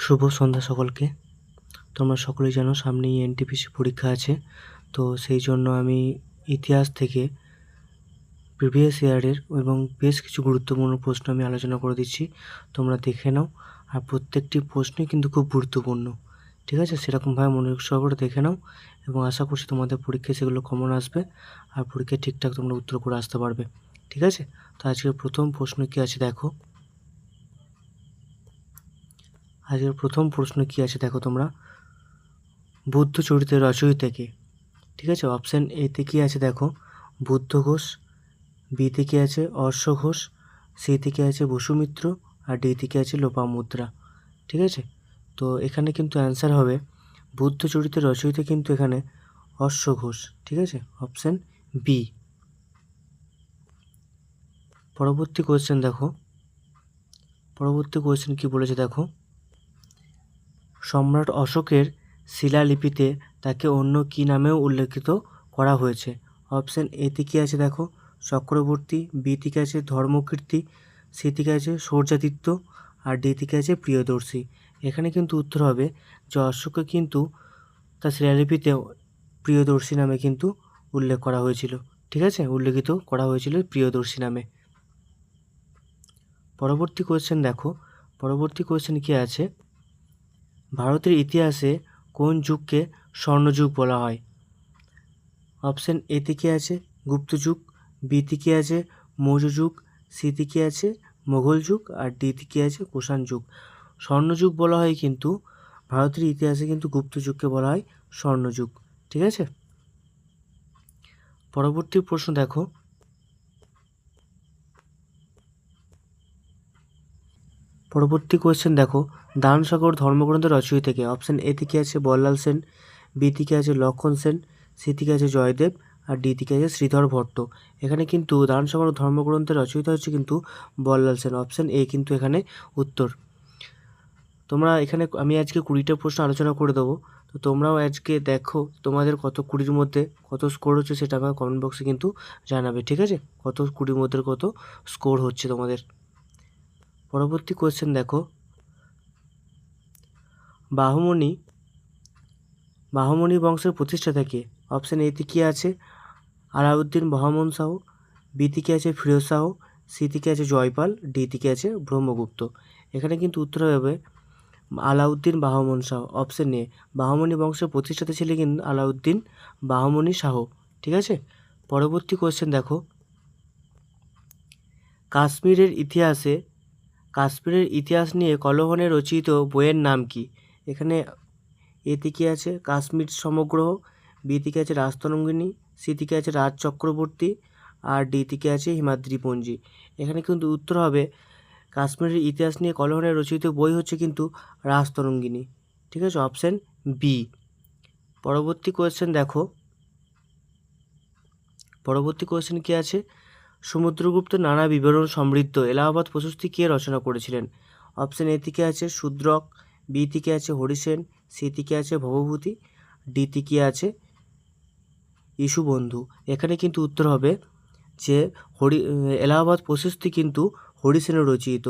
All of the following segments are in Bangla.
শুভ সন্ধ্যা সকলকে। তোমরা সকলেই জানো সামনেই এনটিপিসি পরীক্ষা আছে। তো সেই জন্য আমি ইতিহাস থেকে প্রিভিয়াস ইয়ারের এবং বেশ কিছু গুরুত্বপূর্ণ প্রশ্ন আমি আলোচনা করে দিচ্ছি, তোমরা দেখে নাও। আর প্রত্যেকটি প্রশ্নই কিন্তু খুব গুরুত্বপূর্ণ, ঠিক আছে? সেরকমভাবে মনোযোগ সহকারে দেখে নাও এবং আশা করছি তোমাদের পরীক্ষায় সেগুলো কমন আসবে আর পরীক্ষায় ঠিকঠাক তোমরা উত্তর করে আসতে পারবে, ঠিক আছে? তো আজকের প্রথম প্রশ্ন কী আছে দেখো। তোমরা বুদ্ধ চরিত্রের রচয়িতা কে? ঠিক আছে, অপশান এতে কী আছে দেখো, বুদ্ধ ঘোষ, বিতে কী আছে অর্শ ঘোষ, সিতে কী আছে বসুমিত্র, আর ডিতে কী আছে লোপামুদ্রা। ঠিক আছে, তো এখানে কিন্তু অ্যান্সার হবে বুদ্ধ চরিত্রের রচয়িতা কিন্তু এখানে অর্শ ঘোষ। ঠিক আছে, অপশান বি। পরবর্তী কোয়েশ্চেন কী বলেছে দেখো, সম্রাট অশোকের শিলালিপিতে তাকে অন্য কী নামেও উল্লেখিত করা হয়েছে? অপশান এতে কী আছে দেখো, চক্রবর্তী, বিতে কী আছে ধর্মকীর্তি, সিতে কী আছে সৌর্যাদিত্য, আর ডিতে কী আছে প্রিয়দর্শী। এখানে কিন্তু উত্তর হবে যে অশোককে কিন্তু তার শিলালিপিতে প্রিয়দর্শী নামে কিন্তু উল্লেখিত করা হয়েছিল প্রিয়দর্শী নামে। পরবর্তী কোয়েশ্চেন কী আছে, ভারতের ইতিহাসে কোন যুগকে স্বর্ণযুগ বলা হয়? অপশান এতে কী আছে গুপ্ত যুগ, বিতে কী আছে মৌর্য যুগ, সিতে কী আছে মোগল যুগ, আর ডিতে কী আছে কুষাণ যুগ। স্বর্ণযুগ বলা হয় কিন্তু ভারতের ইতিহাসে কিন্তু গুপ্ত যুগকে বলা হয় স্বর্ণযুগ। ঠিক আছে, পরবর্তী প্রশ্ন দেখো, দানসাগর ধর্মগ্রন্থের রচয়িতা কে? অপশান এতে কী আছে বল্লাল সেন, বিতে কী আছে লক্ষণ সেন, সিতে কী আছে জয়দেব, আর ডিতে কী আছে শ্রীধর ভট্ট। এখানে কিন্তু দানসাগর ধর্মগ্রন্থের রচয়িতা হচ্ছে কিন্তু বল্লাল সেন। অপশান এ কিন্তু এখানে উত্তর। তোমরা এখানে আমি আজকে 20টা প্রশ্ন আলোচনা করে দেবো, তো তোমরাও আজকে দেখো তোমাদের কত 20-র মধ্যে কত স্কোর হচ্ছে সেটা আমার কমেন্ট বক্সে কিন্তু জানাবে। ঠিক আছে, কত 20-র মধ্যে কত স্কোর হচ্ছে তোমাদের। পরবর্তী কোয়েশ্চেন দেখো, বাহমনি বংশের প্রতিষ্ঠাতা কে? অপশান এতে কী আছে আলাউদ্দিন বাহমন শাহ, বিতে কী আছে ফিরোজ শাহ, সিতে কী আছে জয়পাল, ডিতে কী আছে ব্রহ্মগুপ্ত। এখানে কিন্তু উত্তর হবে আলাউদ্দিন বাহমন শাহ। অপশান এ, বাহমনি বংশের প্রতিষ্ঠাতা ছিলেন কিন্তু আলাউদ্দিন বাহমনি শাহ। ঠিক আছে, পরবর্তী কোয়েশ্চেন দেখো, কাশ্মীরের ইতিহাস নিয়ে কলহনে রচিত বইয়ের নাম কি? এখানে এতে কী আছে কাশ্মীর সমগ্র, বিতে কী আছে রাজতরঙ্গিনী, সিতে কী আছে রাজ চক্রবর্তী, আর ডিতে কী আছে হিমাদ্রিপঞ্জি। এখানে কিন্তু উত্তর হবে কাশ্মীরের ইতিহাস নিয়ে কলহনে রচিত বই হচ্ছে কিন্তু রাজতরঙ্গিনী। ঠিক আছে, অপশান বি। পরবর্তী কোয়েশ্চেন কী আছে, সমুদ্রগুপ্ত নানা বিবরণ সমৃদ্ধ এলাহাবাদ প্রশস্তি কে রচনা করেছিলেন? অপশান এ থেকে আছে শূদ্রক, বি থেকে আছে হরিসেন, সি থেকে আছে ভবভূতি, ডি থেকে আছে ইসুবন্ধু। এখানে কিন্তু উত্তর হবে যে এলাহাবাদ প্রশস্তি কিন্তু হরিসেনের রচিত।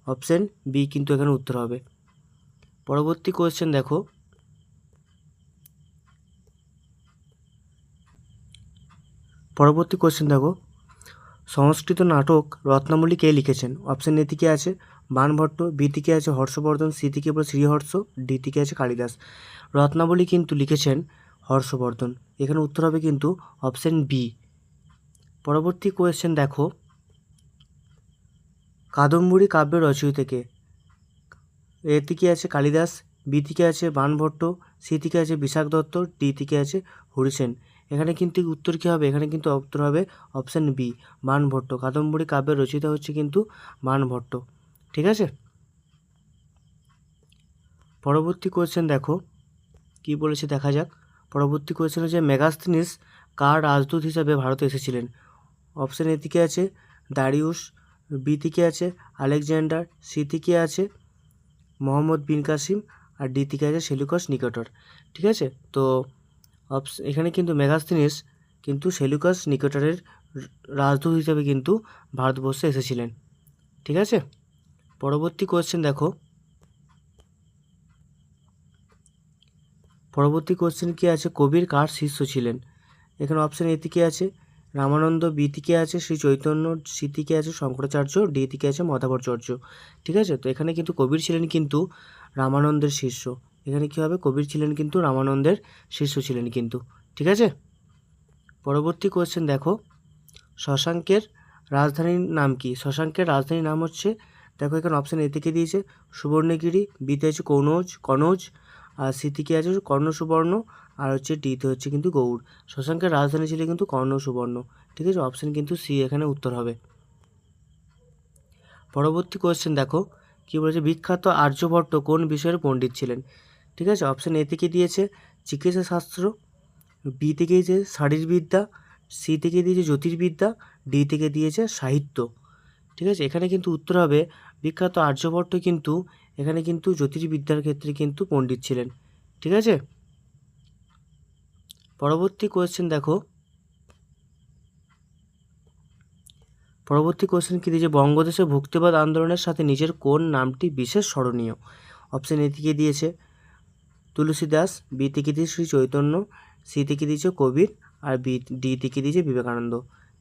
অপশান বি কিন্তু এখানে উত্তর হবে। পরবর্তী কোয়েশ্চেন দেখো, সংস্কৃত নাটক রত্নাবলী কে লিখেছেন? অপশান এ থেকে আছে বাণভট্ট, বি থেকে আছে হর্ষবর্ধন, সি থেকে শ্রীহর্ষ, ডি থেকে আছে কালিদাস। রত্নাবলী কিন্তু লিখেছেন হর্ষবর্ধন। এখানে উত্তর হবে কিন্তু অপশান বি। পরবর্তী কোয়েশ্চেন দেখো, কাদম্বরী কাব্যের রচয়িতা কে? এ থেকে আছে কালিদাস, বি থেকে আছে বাণভট্ট, সি থেকে আছে বিশাখ দত্ত, ডি থেকে আছে হরিসেন। এখানে কিন্তু উত্তর কী হবে, এখানে কিন্তু উত্তর হবে অপশান বি বাণভট্ট। কাদম্বরী কাব্যের রচয়িতা হচ্ছে কিন্তু বাণভট্ট। ঠিক আছে, পরবর্তী কোয়েশ্চেন দেখো কী বলেছে দেখা যাক। পরবর্তী কোয়েশ্চেন হচ্ছে মেগাস্থিনিস কার রাজদূত হিসাবে ভারতে এসেছিলেন? অপশান এ থেকে আছে দারিউস, বি থেকে আছে আলেকজান্ডার, সি থেকে আছে মোহাম্মদ বিন কাসিম, আর ডি থেকে আছে সেলুকাস নিকেটর। ঠিক আছে, তো এখানে কিন্তু মেগাস্থিনিস কিন্তু সেলুকাস নিকেটরের রাজদূত হিসাবে কিন্তু ভারতবর্ষে এসেছিলেন। ঠিক আছে, পরবর্তী কোয়েশ্চেন দেখো, পরবর্তী কোশ্চেন কি আছে, কবির কার শিষ্য ছিলেন? এখানে অপশান এ থেকে আছে রামানন্দ, বি থেকে আছে শ্রী চৈতন্য, সি থেকে আছে শঙ্করাচার্য, ডি থেকে আছে মধ্বাচার্য। ঠিক আছে, তো এখানে কিন্তু কবির ছিলেন কিন্তু রামানন্দের শিষ্য। এখানে কী হবে, কবির ছিলেন কিন্তু রামানন্দের শিষ্য ছিলেন কিন্তু। ঠিক আছে, পরবর্তী কোয়েশ্চেন দেখো, শশাঙ্কের রাজধানীর নাম কি? শশাঙ্কের রাজধানীর নাম হচ্ছে, দেখো এখানে অপশান এ থেকে দিয়েছে সুবর্ণগিরি, বিতে আছে কনৌজ, আর সি থেকে আছে কর্ণ সুবর্ণ, আর হচ্ছে ডিতে হচ্ছে কিন্তু গৌড়। শশাঙ্কের রাজধানী ছিল কিন্তু কর্ণ সুবর্ণ। ঠিক আছে, অপশান কিন্তু সি এখানে উত্তর হবে। পরবর্তী কোয়েশ্চেন দেখো, কী বলেছে, বিখ্যাত আর্যভট্ট কোন বিষয়ের পণ্ডিত ছিলেন? ঠিক আছে, অপশান এ থেকে দিয়েছে চিকিৎসা শাস্ত্র, বি থেকে দিয়েছে শারীরবিদ্যা, সি থেকে দিয়েছে জ্যোতির্বিদ্যা, ডি থেকে দিয়েছে সাহিত্য। ঠিক আছে, এখানে কিন্তু উত্তর হবে বিখ্যাত আর্যভট্ট কিন্তু এখানে কিন্তু জ্যোতির্বিদ্যার ক্ষেত্রে কিন্তু পণ্ডিত ছিলেন। ঠিক আছে, পরবর্তী কোয়েশ্চেন দেখো, পরবর্তী কোয়েশ্চেন কী দিয়েছে, বঙ্গদেশে ভক্তিবাদ আন্দোলনের সাথে নিজের কোন নামটি বিশেষ স্মরণীয়? অপশান এ থেকে দিয়েছে তুলসীদাস, বি থেকে দিয়েছে শ্রী চৈতন্য, সি থেকে দিয়েছে কবির, আর ডি থেকে দিয়েছে বিবেকানন্দ।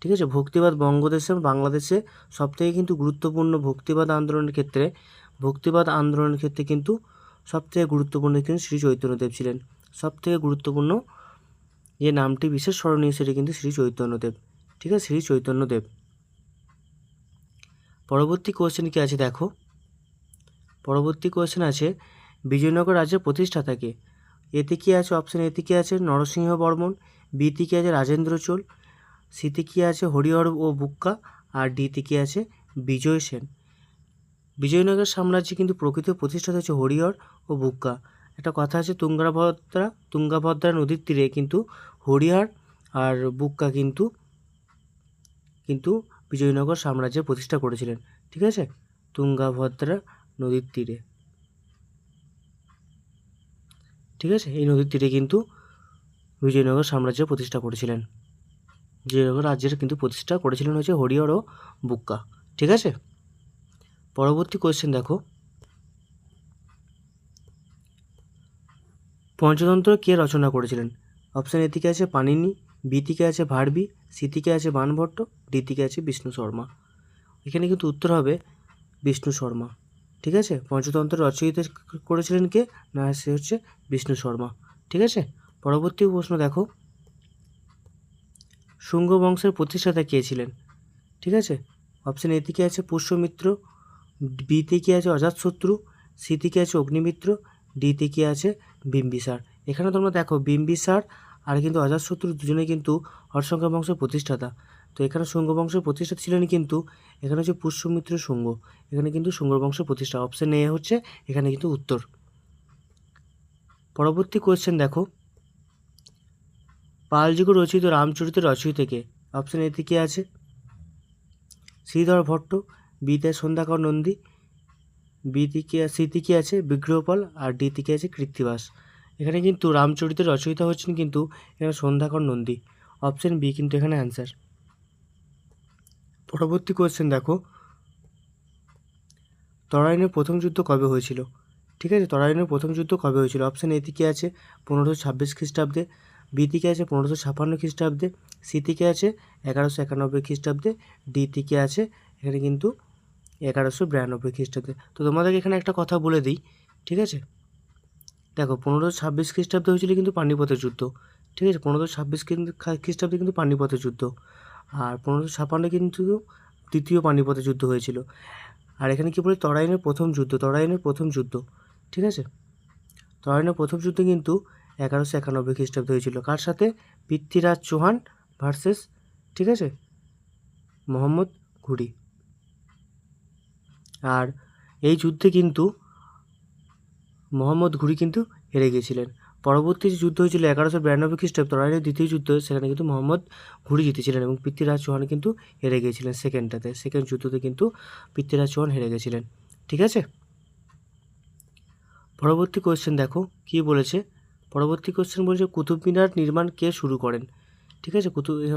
ঠিক আছে, ভক্তিবাদ বঙ্গদেশে বাংলাদেশে সবথেকে কিন্তু গুরুত্বপূর্ণ ভক্তিবাদ আন্দোলনের ক্ষেত্রে কিন্তু সবথেকে গুরুত্বপূর্ণ কিন্তু শ্রী চৈতন্যদেব ছিলেন। সবথেকে গুরুত্বপূর্ণ যে নামটি বিশেষ স্মরণীয় সেটা কিন্তু শ্রী চৈতন্যদেব। ঠিক আছে, শ্রী চৈতন্যদেব। পরবর্তী কোয়েশ্চেন কি আছে দেখো, পরবর্তী কোয়েশ্চেন আছে বিজয়নগর রাজ্যের প্রতিষ্ঠাতা কে? এতে কি আছে, অপশান এ থেকে আছে নরসিংহ বর্মন, বি থেকে আছে রাজেন্দ্র চোল, সি থেকে আছে হরিহর ও বুক্কা, আর ডি থেকে আছে বিজয় সেন। বিজয়নগর সাম্রাজ্যে কিন্তু প্রকৃত প্রতিষ্ঠাতা হচ্ছে হরিহর ও বুক্কা। একটা কথা আছে, তুঙ্গাভদ্রা নদীর তীরে কিন্তু হরিহর আর বুক্কা কিন্তু বিজয়নগর সাম্রাজ্যের প্রতিষ্ঠা করেছিলেন। ঠিক আছে, তুঙ্গাভদ্রা নদীর তীরে। ঠিক আছে, এই নদীর তীরে কিন্তু বিজয়নগর সাম্রাজ্য প্রতিষ্ঠা করেছিলেন। বিজয়নগর রাজ্যের কিন্তু প্রতিষ্ঠা করেছিলেন হচ্ছে হরিহর ও বুক্কা। ঠিক আছে, পরবর্তী কোয়েশ্চেন দেখো, পঞ্চতন্ত্র কে রচনা করেছিলেন? অপশান এ থেকে আছে পাণিনি, বি থেকে আছে ভারবি, সি থেকে আছে বাণভট্ট, ডি থেকে আছে বিষ্ণু শর্মা। এখানে কিন্তু উত্তর হবে বিষ্ণু শর্মা। ঠিক আছে, পঞ্চতন্ত্র রচয়িতা করেছিলেন কে? না, সে হচ্ছে বিষ্ণু শর্মা। ঠিক আছে, পরবর্তী প্রশ্ন দেখো, শুঙ্গ বংশের প্রতিষ্ঠাতা কে ছিলেন? ঠিক আছে, অপশান এ থেকে আছে পুষ্যমিত্র, বি থেকে আছে অজাতশত্রু, সি থেকে আছে অগ্নিমিত্র, ডি থেকে আছে বিম্বিসার। এখানে তোমরা দেখো বিম্বিসার আর কিন্তু অজাতশত্রু দুজনে কিন্তু হর্ষঙ্গ বংশের প্রতিষ্ঠাতা। তো এখানে শুঙ্গ বংশের প্রতিষ্ঠাতা ছিলেন কিন্তু এখানে হচ্ছে পুষ্যমিত্র শুঙ্গ। এখানে কিন্তু শুঙ্গ বংশের প্রতিষ্ঠা। অপশান এ হচ্ছে এখানে কিন্তু উত্তর। পরবর্তী কোয়েশ্চেন দেখো, পালযুগ রচিত রামচরিত রচয়িতা কে? অপশান এ থেকে আছে শ্রীধর ভট্ট, বিতে সন্ধ্যাকর নন্দী, সি থেকে আছে বিগ্রহপাল, আর ডি থেকে আছে কৃত্তিবাস। এখানে কিন্তু রামচরিতের রচয়িতা হচ্ছেন কিন্তু এখানে সন্ধ্যাকর নন্দী। অপশান বি কিন্তু এখানে অ্যান্সার। পরবর্তী কোয়েশ্চেন দেখো, তরাইনের প্রথম যুদ্ধ কবে হয়েছিল? ঠিক আছে, তরাইনের প্রথম যুদ্ধ কবে হয়েছিল? অপশান এ থেকে আছে 1526 খ্রিস্টাব্দে, বি থেকে আছে 1556 খ্রিস্টাব্দে, সি থেকে আছে 1191 খ্রিস্টাব্দে, ডি থেকে আছে এখানে কিন্তু 1192 খ্রিস্টাব্দে। তো তোমাদেরকে এখানে একটা কথা বলে দিই, ঠিক আছে, দেখো 1526 খ্রিস্টাব্দে হয়েছিল কিন্তু পানিপথের যুদ্ধ। ঠিক আছে, 1526 খ্রিস্টাব্দে কিন্তু পানিপথের যুদ্ধ, আর 1556 কিন্তু দ্বিতীয় পানিপথের যুদ্ধ হয়েছিল। আর এখানে কী বলে, তরাইনের প্রথম যুদ্ধ। ঠিক আছে, তরাইনের প্রথম যুদ্ধ কিন্তু 1191 খ্রিস্টাব্দে হয়েছিল। কার সাথে? পৃথ্বীরাজ চৌহান ভার্সেস, ঠিক আছে, মোহাম্মদ ঘুরি। আর এই যুদ্ধে কিন্তু মোহাম্মদ ঘুরি কিন্তু হেরে গিয়েছিলেন। পরবর্তী যে যুদ্ধ হয়েছিল 1192 খ্রিস্টাব্দে, তরাইনের দ্বিতীয় যুদ্ধ, সেখানে কিন্তু মোহাম্মদ ঘুরি জিতেছিলেন এবং পৃথ্বীরাজ চৌহান কিন্তু হেরে গিয়েছিলেন। সেকেন্ড যুদ্ধতে কিন্তু পৃথ্বীরাজ চৌহান হেরে গেছিলেন। ঠিক আছে, পরবর্তী কোয়েশ্চেন দেখো কি বলেছে। পরবর্তী কোয়েশ্চেন বলছে কুতুব মিনার নির্মাণ কে শুরু করেন? ঠিক আছে,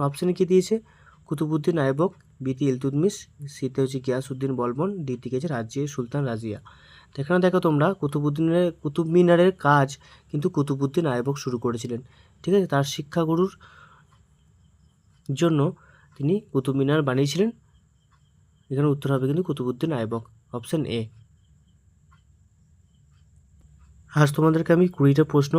অপশানে কি দিয়েছে, কুতুবুদ্দিন আইবক, বিতে ইলতুৎমিশ, সিতে হচ্ছে গিয়াসউদ্দিন বলবন, ডি থেকে আছে সুলতান রাজিয়া। তো এখানে দেখো তোমরা কুতুব মিনারের কাজ কিন্তু কুতুবউদ্দিন আইবক শুরু করেছিলেন। ঠিক আছে, তার শিক্ষাগুরুর জন্য তিনি কুতুব মিনার বানিয়েছিলেন। এখানে উত্তর হবে কিন্তু কুতুবউদ্দিন আইবক, অপশন এ। আজ তোমাদেরকে আমি 20টা প্রশ্ন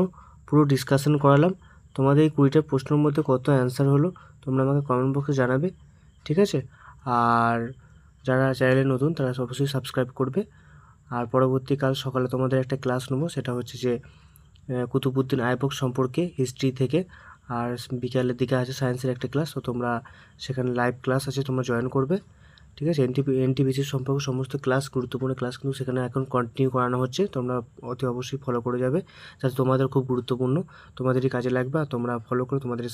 পুরো ডিসকাশন করালাম। তোমাদের এই 20টা প্রশ্নের মধ্যে কত অ্যান্সার হলো তোমরা আমাকে কমেন্ট বক্সে জানাবে, ঠিক আছে? আর যারা চ্যানেলে নতুন তারা অবশ্যই সাবস্ক্রাইব করবে। আর পরবর্তীকাল সকালে তোমাদের একটা ক্লাস নেবো, সেটা হচ্ছে যে কুতুবউদ্দিন আইবক সম্পর্কে হিস্ট্রি থেকে। আর বিকালের দিকে আছে সায়েন্সের একটা ক্লাস, তো তোমরা সেখানে লাইভ ক্লাস আছে, তোমরা জয়েন করবে, ঠিক আছে? এনটিপিসি সম্পর্কে সমস্ত ক্লাস, গুরুত্বপূর্ণ ক্লাস কিন্তু সেখানে এখন কন্টিনিউ করানো হচ্ছে। তোমরা অতি অবশ্যই ফলো করে যাবে, যাতে তোমাদের খুব গুরুত্বপূর্ণ, তোমাদেরই কাজে লাগবে। আর তোমরা ফলো করে তোমাদের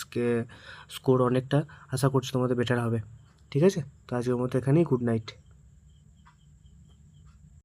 স্কোর অনেকটা আশা করছি তোমাদের বেটার হবে, ঠিক আছে? তো আজকের মতো এখানেই, গুড নাইট।